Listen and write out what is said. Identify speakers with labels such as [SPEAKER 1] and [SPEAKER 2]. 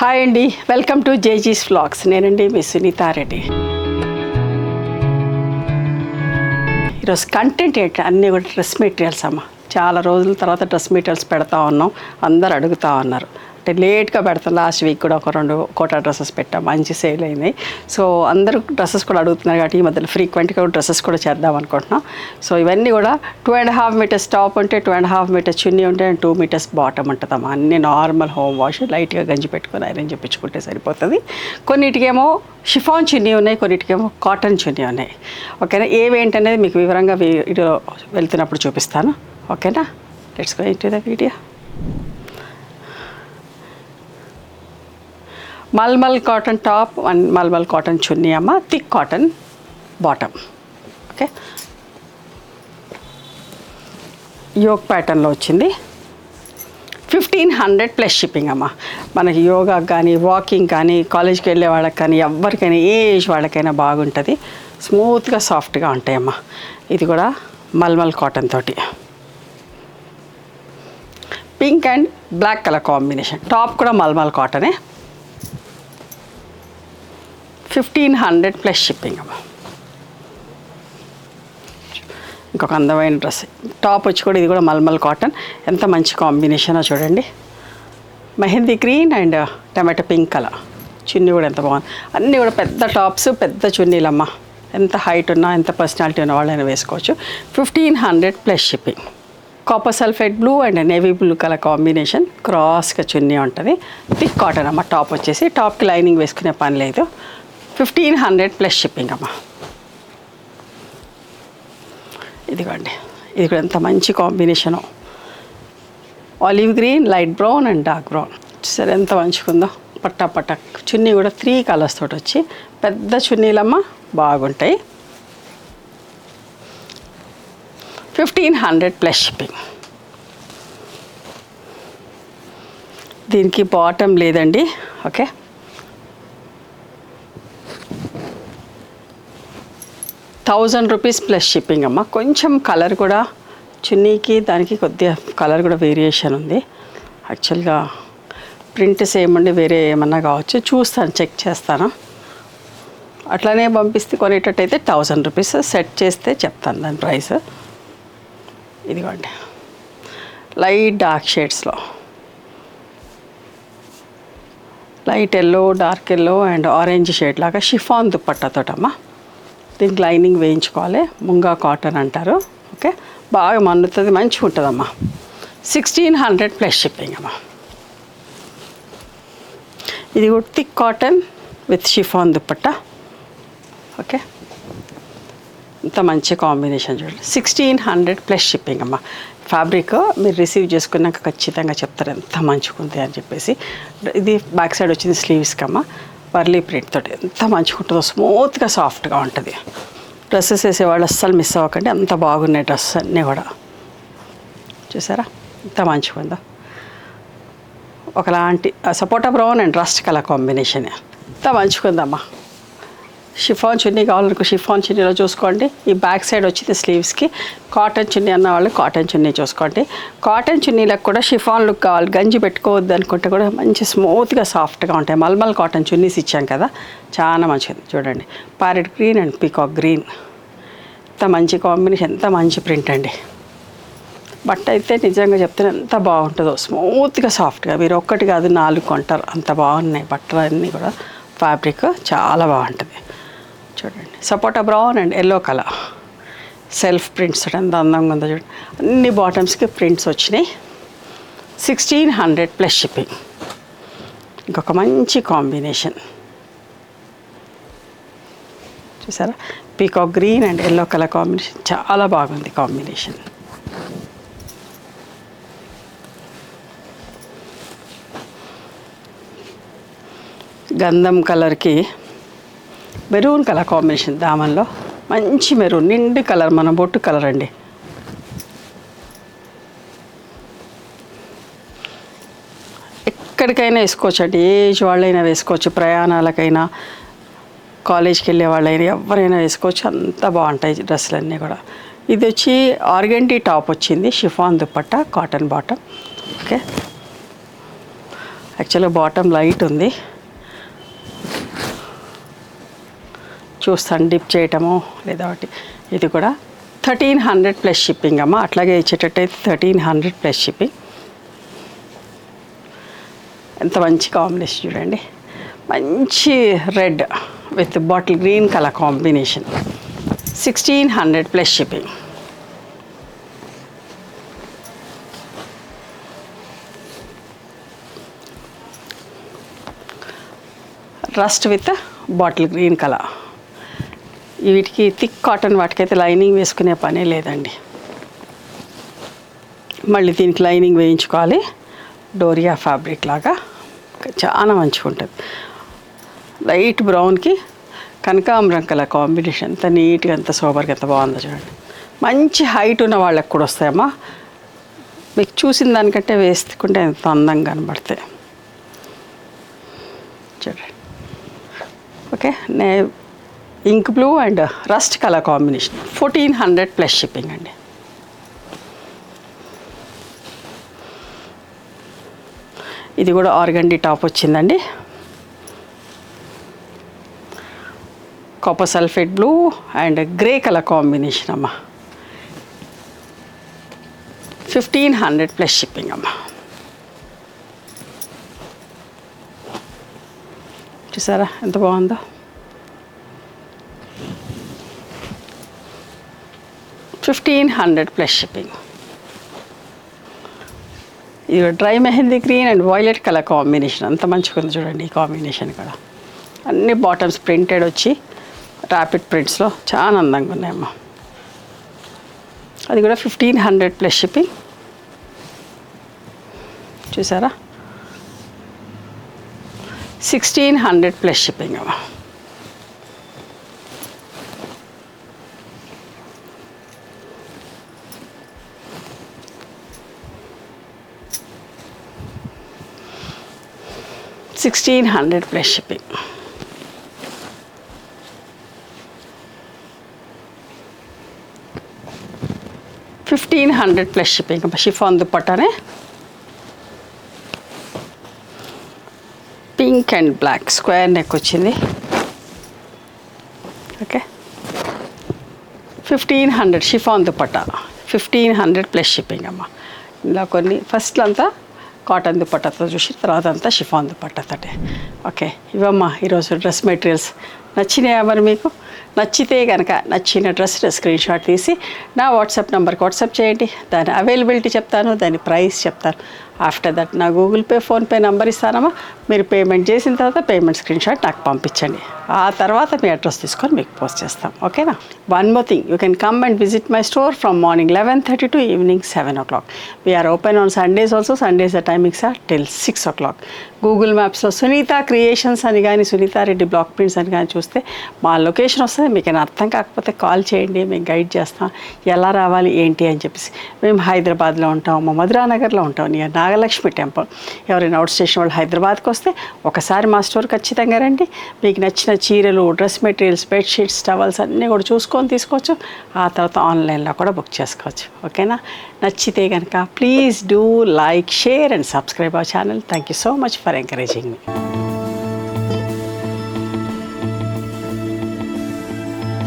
[SPEAKER 1] Hi అండి, welcome to జేజీస్ vlogs. నేనండి మీ సునీతా రెడ్డి. ఈరోజు కంటెంట్ ఏంటి అన్నీ కూడా డ్రెస్ మెటీరియల్స్ అమ్మ. చాలా రోజుల తర్వాత డ్రెస్ మెటీరియల్స్ పెడతా ఉన్నాం, అందరు అడుగుతూ ఉన్నారు. అంటే లేట్గా పెడతాం. లాస్ట్ వీక్ కూడా ఒక 2 కోటా డ్రెస్సెస్ పెట్టాం, మంచి సేల్ అయినాయి. సో అందరూ డ్రెస్సెస్ కూడా అడుగుతున్నారు కాబట్టి ఈ మధ్యలో ఫ్రీక్వెంట్గా డ్రెస్సెస్ కూడా చేద్దాం అనుకుంటున్నాం. సో ఇవన్నీ కూడా 2.5 మీటర్స్ టాప్ ఉంటే 2.5 మీటర్స్ చున్నీ ఉంటే 2 మీటర్స్ బాటమ్ ఉంటుందమ్మా. అన్నీ నార్మల్ హోమ్ వాష్, లైట్గా గంజి పెట్టుకొని ఐరన్ చేయించుకుంటే సరిపోతుంది. కొన్నిటికేమో షిఫాన్ చున్నీ ఉన్నాయి, కొన్నిటికేమో కాటన్ చున్నీ ఉన్నాయి. ఓకేనా, ఏవేంటనేది మీకు వివరంగా వీడియో వెళ్తున్నప్పుడు చూపిస్తాను. ఓకేనా, let's go into the video. Malmal cotton top and malmal cotton chunni అమ్మ, థిక్ కాటన్ బాటమ్. ఓకే, యోగ్ ప్యాటర్న్లో వచ్చింది. 1500 ప్లస్ షిప్పింగ్ అమ్మ. మనకి యోగా కానీ, వాకింగ్ కానీ, కాలేజ్కి వెళ్ళే వాళ్ళకి కానీ, ఎవరికైనా ఏ ఏజ్ వాళ్ళకైనా బాగుంటుంది. స్మూత్గా సాఫ్ట్గా ఉంటాయమ్మా. ఇది కూడా మల్మల్ కాటన్ తోటి pink and black colour combination. Top కూడా మల్మల్ కాటనే. 1500 ప్లస్ షిప్పింగ్ అమ్మ. ఇంకొక అందమైన డ్రెస్ టాప్ వచ్చి కూడా ఇది కూడా మల్మల్ కాటన్. ఎంత మంచి కాంబినేషనో చూడండి. Mehendi green and tomato pink colour. Chunni కూడా ఎంత బాగుంది. అన్నీ కూడా పెద్ద టాప్స్, పెద్ద చున్నీలమ్మ. ఎంత హైట్ ఉన్నా, ఎంత పర్సనాలిటీ ఉన్న వాళ్ళైనా వేసుకోవచ్చు. 1500 plus shipping. Copper sulphate blue and navy blue colour combination. క్రాస్గా చున్నీ ఉంటుంది. థిక్ కాటన్ అమ్మ. టాప్ వచ్చేసి టాప్కి లైనింగ్ వేసుకునే పని లేదు. 1500 ప్లస్ షిప్పింగ్ అమ్మ. ఇదిగోండి, ఇది కూడా ఎంత మంచి combination. Olive green, light brown and dark brown. సరే ఎంత మంచిగుందో. పట్టా పట్టా చున్నీ కూడా 3 కలర్స్ తోటి వచ్చి పెద్ద చున్నీలమ్మ, బాగుంటాయి. 1500 ప్లస్ షిప్పింగ్. దీనికి బాటమ్ లేదండి. ఓకే, ₹1000 ప్లస్ షిప్పింగ్ అమ్మ. కొంచెం కలర్ కూడా చున్నీకి దానికి కొద్దిగా కలర్ కూడా వేరియేషన్ ఉంది. యాక్చువల్గా ప్రింట్ సేమ్ ఉండి వేరే ఏమన్నా కావచ్చు, చూస్తాను, చెక్ చేస్తాను. అట్లానే పంపిస్తే కొనేటట్టయితే ₹1000 సెట్ చేస్తే చెప్తాను దాని ప్రైస్. ఇదిగోండి, లైట్ డార్క్ షేడ్స్లో light yellow, dark yellow and orange shade లాగా షిఫాన్ దుప్పట్టాతోటమ్మా. దీనికి లైనింగ్ వేయించుకోవాలి. ముంగా కాటన్ అంటారు. ఓకే, బాగా మన్నుతుంది, మంచిగా ఉంటుందమ్మా. 1600 ప్లస్ షిప్పింగ్ అమ్మా. ఇది కూడా thick cotton with chiffon dupatta. Okay, ఇంత మంచి కాంబినేషన్ చూడండి. 1600 ప్లస్ షిప్పింగ్ అమ్మ. ఫ్యాబ్రిక్ మీరు రిసీవ్ చేసుకున్నాక ఖచ్చితంగా చెప్తారు ఎంత మంచిగా ఉంది అని చెప్పేసి. ఇది బ్యాక్ సైడ్ వచ్చింది స్లీవ్స్కి అమ్మ. పర్లీ ప్రింట్ తోటి ఎంత మంచిగా ఉంటుందో, స్మూత్గా సాఫ్ట్గా ఉంటుంది. డ్రెస్సెస్ వేసేవాళ్ళు అస్సలు మిస్ అవ్వకండి, అంత బాగున్నాయి డ్రెస్సెస్ అన్నీ కూడా. చూసారా ఎంత మంచిగా ఉందో. ఒకలాంటి sapota brown and rust colour combination. ఎంత మంచిగా ఉందమ్మా. షిఫాన్ చున్నీ కావాలనుకో షిఫాన్ చున్నీలో చూసుకోండి. ఈ బ్యాక్ సైడ్ వచ్చింది స్లీవ్స్కి. కాటన్ చున్నీ అన్న వాళ్ళు కాటన్ చున్నీ చూసుకోండి. కాటన్ చున్నీలకు కూడా షిఫాన్ లుక్ కావాలి, గంజి పెట్టుకోవద్దు అనుకుంటే కూడా మంచి స్మూత్గా సాఫ్ట్గా ఉంటాయి. మల్మల్ కాటన్ చున్నీస్ ఇచ్చాం కదా, చాలా మంచిది. చూడండి, parrot green and peacock green. ఎంత మంచి కాంబినేషన్, ఎంత మంచి ప్రింట్ అండి. బట్ట అయితే నిజంగా చెప్తే ఎంత బాగుంటుందో, స్మూత్గా సాఫ్ట్గా. మీరు ఒక్కటి కాదు 4 కొంటారు, అంత బాగున్నాయి బట్టలు అన్నీ కూడా. ఫ్యాబ్రిక్ చాలా బాగుంటుంది. చూడండి, sapota brown and yellow colour self prints ఎంత అందంగా ఉందో చూడండి. అన్ని బాటమ్స్కి ప్రింట్స్ వచ్చినాయి. 1600 ప్లస్ షిప్పింగ్. ఇంకొక మంచి కాంబినేషన్ చూసారా, peacock green and yellow colour combination. చాలా బాగుంది కాంబినేషన్. గంధం కలర్కి మెరూన్ కలర్ కాంబినేషన్. దామన్లో మంచి మెరూన్, నిండు కలర్, మన బొట్టు కలర్ అండి. ఎక్కడికైనా వేసుకోవచ్చు అండి, ఏజ్ వాళ్ళైనా వేసుకోవచ్చు. ప్రయాణాలకైనా, కాలేజ్కి వెళ్ళే వాళ్ళైనా ఎవరైనా వేసుకోవచ్చు. అంత బాగుంటాయి డ్రెస్సులన్నీ కూడా. ఇది వచ్చి ఆర్గండి టాప్ వచ్చింది, chiffon dupatta, cotton bottom. Okay, యాక్చువల్గా బాటమ్ లైట్ ఉంది, చూస్తాను డిప్ చేయటము లేదా ఒకటి. ఇది కూడా 1300 ప్లస్ షిప్పింగ్ అమ్మ. అట్లాగే ఇచ్చేటట్టయితే 1300 ప్లస్ షిప్పింగ్. ఎంత మంచి కాంబినేషన్ చూడండి, మంచి red with bottle green colour combination. 1600 plus shipping. Rust with bottle green colour. వీటికి థిక్ కాటన్, వాటికైతే లైనింగ్ వేసుకునే పనే లేదండి. మళ్ళీ దీనికి లైనింగ్ వేయించుకోవాలి. డోరియా ఫ్యాబ్రిక్ లాగా చాలా మంచిగా ఉంటుంది. లైట్ బ్రౌన్కి కనకాంబరం కలర్ కాంబినేషన్. ఎంత నీట్గా, ఎంత సోబర్గా, ఎంత బాగుందో చూడండి. మంచి హైట్ ఉన్న వాళ్ళకి కూడా వస్తాయమ్మా. మీకు చూసిన దానికంటే వేసుకుంటే ఎంత అందంగా కనబడతాయి చూడండి. Okay, ink blue and rust colour combination. 1400 plus shipping అండి. ఇది కూడా ఆర్గండి టాప్ వచ్చిందండి. Copper sulphate blue and grey colour combination అమ్మ. 1500 ప్లస్ షిప్పింగ్ అమ్మ. చూసారా ఎంత బాగుందో. $1500 ప్లస్ షిప్పింగ్. ఇది dry mehndi green and violet colour combination. అంత మంచిగా ఉంది చూడండి ఈ కాంబినేషన్ కూడా. అన్ని బాటమ్స్ ప్రింటెడ్ వచ్చి ర్యాపిడ్ ప్రింట్స్లో చాలా అందంగా ఉన్నాయమ్మా. అది కూడా 1500 ప్లస్ షిప్పింగ్. చూసారా 1600 ప్లస్ షిప్పింగ్ అమ్మా. $1600 plus shipping. $1500 plus shipping. Chiffon దుపట్టానే pink and black square neck వచ్చింది. Okay, 1500 chiffon dupatta. 1500 plus shipping అమ్మ. ఇలా కొన్ని ఫస్ట్లో అంతా కాటన్ దుపట్టాతో చూసి తర్వాత అంతా షిఫాన్ దుపట్టాతోటే. ఓకే, ఇవమ్మా ఈరోజు డ్రెస్ మెటీరియల్స్. నచ్చినాయా మరి మీకు? నచ్చితే కనుక నచ్చిన డ్రెస్ స్క్రీన్ షాట్ తీసి నా వాట్సాప్ నెంబర్కి వాట్సాప్ చేయండి. దాని అవైలబిలిటీ చెప్తాను, దాని ప్రైస్ చెప్తాను. ఆఫ్టర్ దట్ నా గూగుల్ పే, ఫోన్పే నెంబర్ ఇస్తానమ్మా. మీరు పేమెంట్ చేసిన తర్వాత పేమెంట్ స్క్రీన్ షాట్ నాకు పంపించండి. ఆ తర్వాత మీ అడ్రస్ తీసుకొని మీకు పోస్ట్ చేస్తాం. ఓకేనా? One more thing, you can come and visit my store from morning 11:30 to evening 7 o'clock. We are open on Sundays also. Sundays the timings are till 6 o'clock. Google మ్యాప్స్లో Sunitha creations అని కానీ సునీతారెడ్డి బ్లాక్ ప్రింట్స్ అని కానీ చూస్తే మా location వస్తుంది. మీకు అర్థం కాకపోతే కాల్ చేయండి, మేము గైడ్ చేస్తాం ఎలా రావాలి ఏంటి అని చెప్పేసి. మేము హైదరాబాద్లో ఉంటాం, మా మధురానగర్లో ఉంటాం, నియర్ నాగలక్ష్మి టెంపుల్. ఎవరైనా అవుట్ స్టేషన్ వాళ్ళు హైదరాబాద్కి వస్తే ఒకసారి మా స్టోర్ ఖచ్చితంగా రండి. మీకు నచ్చిన చీరలు, డ్రెస్ మెటీరియల్స్, బెడ్షీట్స్, టవల్స్ అన్నీ కూడా చూసుకొని తీసుకోవచ్చు. ఆ తర్వాత ఆన్లైన్లో కూడా బుక్ చేసుకోవచ్చు. ఓకేనా? నచ్చితే కనుక please do like, share and subscribe our channel. Thank you so much for encouraging me.